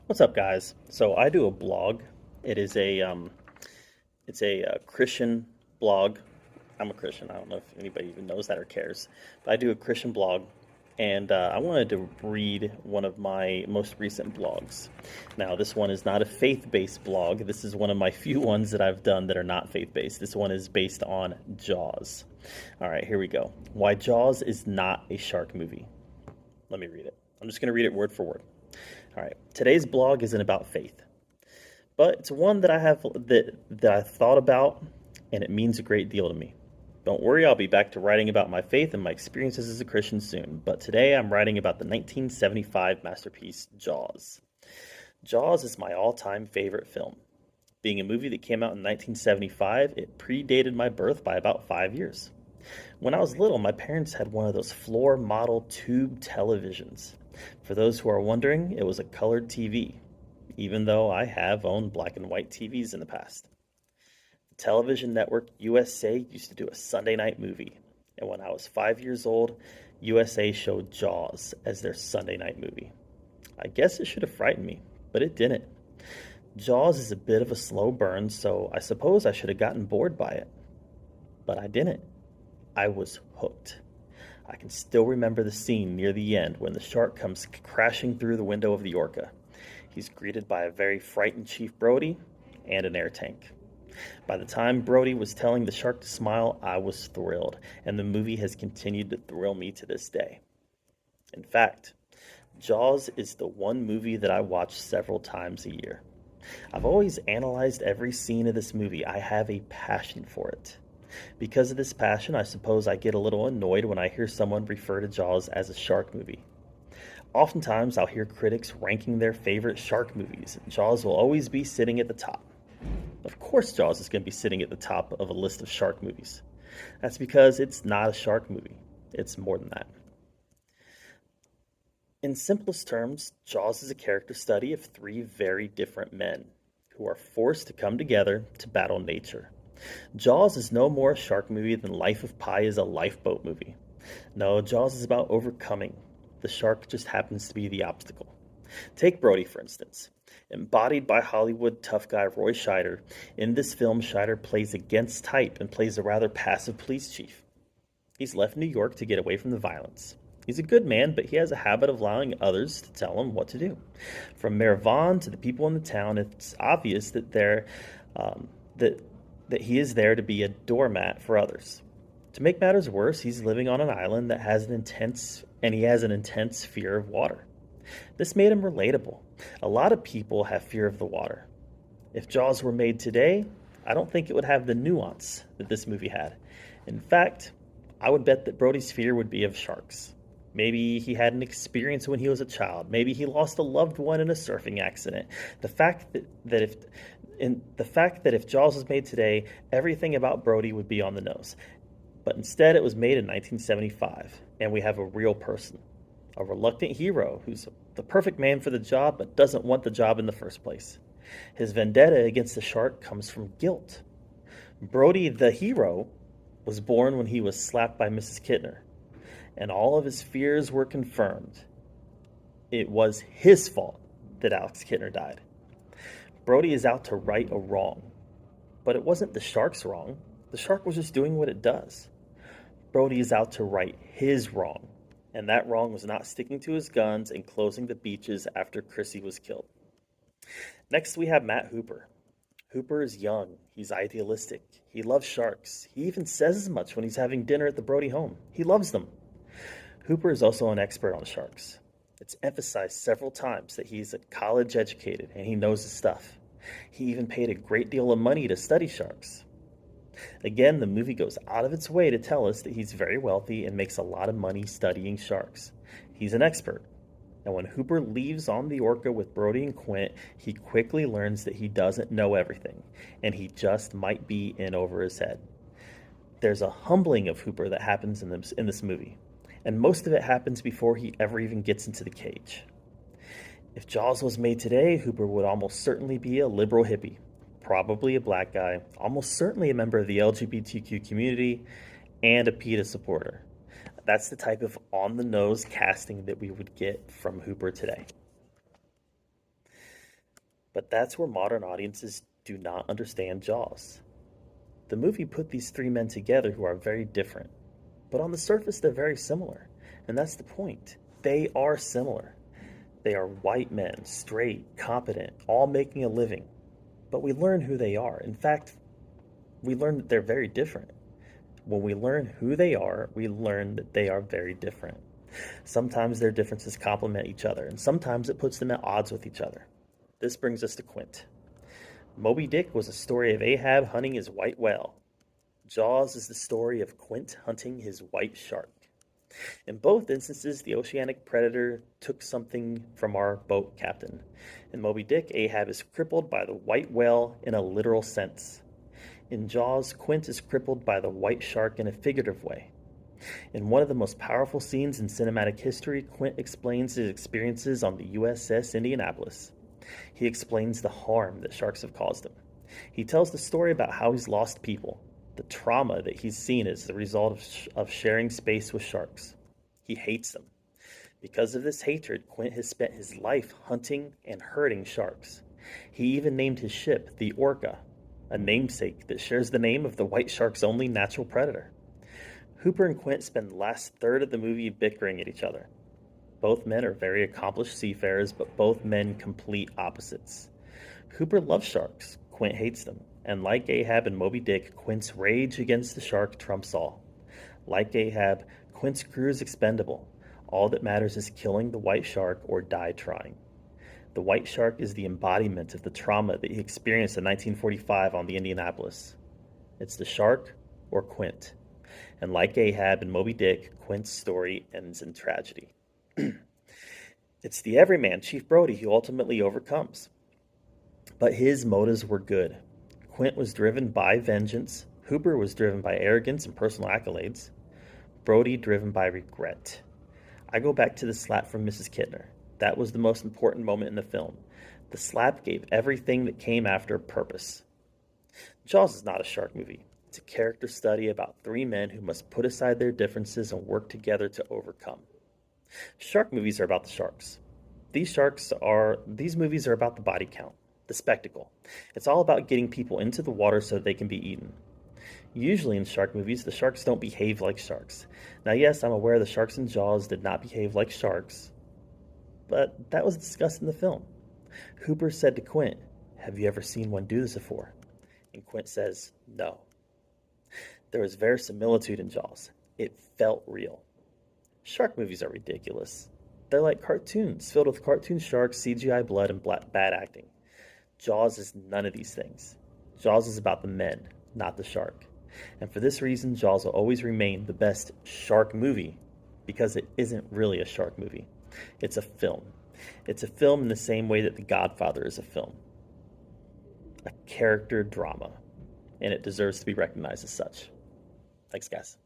What's up, guys? So I do a blog. It is a Christian blog. I'm a Christian. I don't know if anybody even knows that or cares, but I do a Christian blog, and I wanted to read one of my most recent blogs. Now, this one is not a faith-based blog. This is one of my few ones that I've done that are not faith-based. This one is based on Jaws. All right, here we go. Why Jaws is not a shark movie. Let me read it. I'm just going to read it word for word. All right. Today's blog isn't about faith, but it's one that I thought about, and it means a great deal to me. Don't worry, I'll be back to writing about my faith and my experiences as a Christian soon. But today I'm writing about the 1975 masterpiece Jaws. Jaws is my all-time favorite film. Being a movie that came out in 1975, it predated my birth by about 5 years. When I was little, my parents had one of those floor model tube televisions. For those who are wondering, it was a colored TV, even though I have owned black and white TVs in the past. The television network USA used to do a Sunday night movie, and when I was 5 years old, USA showed Jaws as their Sunday night movie. I guess it should have frightened me, but it didn't. Jaws is a bit of a slow burn, so I suppose I should have gotten bored by it. But I didn't. I was hooked. I can still remember the scene near the end when the shark comes crashing through the window of the Orca. He's greeted by a very frightened Chief Brody and an air tank. By the time Brody was telling the shark to smile, I was thrilled, and the movie has continued to thrill me to this day. In fact, Jaws is the one movie that I watch several times a year. I've always analyzed every scene of this movie. I have a passion for it. Because of this passion, I suppose I get a little annoyed when I hear someone refer to Jaws as a shark movie. Oftentimes, I'll hear critics ranking their favorite shark movies. Jaws will always be sitting at the top. Of course, Jaws is going to be sitting at the top of a list of shark movies. That's because it's not a shark movie. It's more than that. In simplest terms, Jaws is a character study of three very different men who are forced to come together to battle nature. Jaws is no more a shark movie than Life of Pi is a lifeboat movie. No, Jaws is about overcoming. The shark just happens to be the obstacle. Take Brody, for instance. Embodied by Hollywood tough guy Roy Scheider, in this film Scheider plays against type and plays a rather passive police chief. He's left New York to get away from the violence. He's a good man, but he has a habit of allowing others to tell him what to do. From Mayor Vaughn to the people in the town, it's obvious that that he is there to be a doormat for others. To make matters worse, he's living on an island that has an intense fear of water. This made him relatable. A lot of people have fear of the water. If Jaws were made today, I don't think it would have the nuance that this movie had. In fact, I would bet that Brody's fear would be of sharks. Maybe he had an experience when he was a child. Maybe he lost a loved one in a surfing accident. The fact that if Jaws was made today, everything about Brody would be on the nose. But instead, it was made in 1975, and we have a real person, a reluctant hero who's the perfect man for the job but doesn't want the job in the first place. His vendetta against the shark comes from guilt. Brody, the hero, was born when he was slapped by Mrs. Kittner, and all of his fears were confirmed. It was his fault that Alex Kittner died. Brody is out to right a wrong, but it wasn't the shark's wrong. The shark was just doing what it does. Brody is out to right his wrong, and that wrong was not sticking to his guns and closing the beaches after Chrissy was killed. Next, we have Matt Hooper. Hooper is young. He's idealistic. He loves sharks. He even says as much when he's having dinner at the Brody home. He loves them. Hooper is also an expert on sharks. It's emphasized several times that he's college educated and he knows his stuff. He even paid a great deal of money to study sharks. Again, the movie goes out of its way to tell us that he's very wealthy and makes a lot of money studying sharks. He's an expert. And when Hooper leaves on the Orca with Brody and Quint, he quickly learns that he doesn't know everything, and he just might be in over his head. There's a humbling of Hooper that happens in this movie, and most of it happens before he ever even gets into the cage. If Jaws was made today, Hooper would almost certainly be a liberal hippie, probably a black guy, almost certainly a member of the LGBTQ community, and a PETA supporter. That's the type of on-the-nose casting that we would get from Hooper today. But that's where modern audiences do not understand Jaws. The movie put these three men together who are very different, but on the surface they're very similar. And that's the point. They are similar. They are white men, straight, competent, all making a living. But we learn who they are. In fact, we learn that they're very different. When we learn who they are, we learn that they are very different. Sometimes their differences complement each other, and sometimes it puts them at odds with each other. This brings us to Quint. Moby Dick was a story of Ahab hunting his white whale. Jaws is the story of Quint hunting his white shark. In both instances, the oceanic predator took something from our boat captain. In Moby Dick, Ahab is crippled by the white whale in a literal sense. In Jaws, Quint is crippled by the white shark in a figurative way. In one of the most powerful scenes in cinematic history, Quint explains his experiences on the USS Indianapolis. He explains the harm that sharks have caused him. He tells the story about how he's lost people, the trauma that he's seen as the result of sharing space with sharks. He hates them. Because of this hatred, Quint has spent his life hunting and hurting sharks. He even named his ship the Orca, a namesake that shares the name of the white shark's only natural predator. Hooper and Quint spend the last third of the movie bickering at each other. Both men are very accomplished seafarers, but both men complete opposites. Hooper loves sharks, Quint hates them, and like Ahab and Moby Dick, Quint's rage against the shark trumps all. Like Ahab, Quint's crew is expendable. All that matters is killing the white shark or die trying. The white shark is the embodiment of the trauma that he experienced in 1945 on the Indianapolis. It's the shark or Quint. And like Ahab and Moby Dick, Quint's story ends in tragedy. It's the everyman, Chief Brody, who ultimately overcomes. But his motives were good. Quint was driven by vengeance. Hooper was driven by arrogance and personal accolades. Brody driven by regret. I go back to the slap from Mrs. Kittner. That was the most important moment in the film. The slap gave everything that came after purpose. Jaws is not a shark movie. It's a character study about three men who must put aside their differences and work together to overcome. Shark movies are about the sharks. These movies are about the body count, the spectacle. It's all about getting people into the water so they can be eaten. Usually in shark movies, the sharks don't behave like sharks. Now, yes, I'm aware the sharks in Jaws did not behave like sharks, but that was discussed in the film. Hooper said to Quint, "Have you ever seen one do this before?" And Quint says, "No." There was verisimilitude in Jaws. It felt real. Shark movies are ridiculous. They're like cartoons, filled with cartoon sharks, CGI blood, and bad acting. Jaws is none of these things. Jaws is about the men, not the shark. And for this reason, Jaws will always remain the best shark movie, because it isn't really a shark movie. It's a film. It's a film in the same way that The Godfather is a film. A character drama. And it deserves to be recognized as such. Thanks, guys.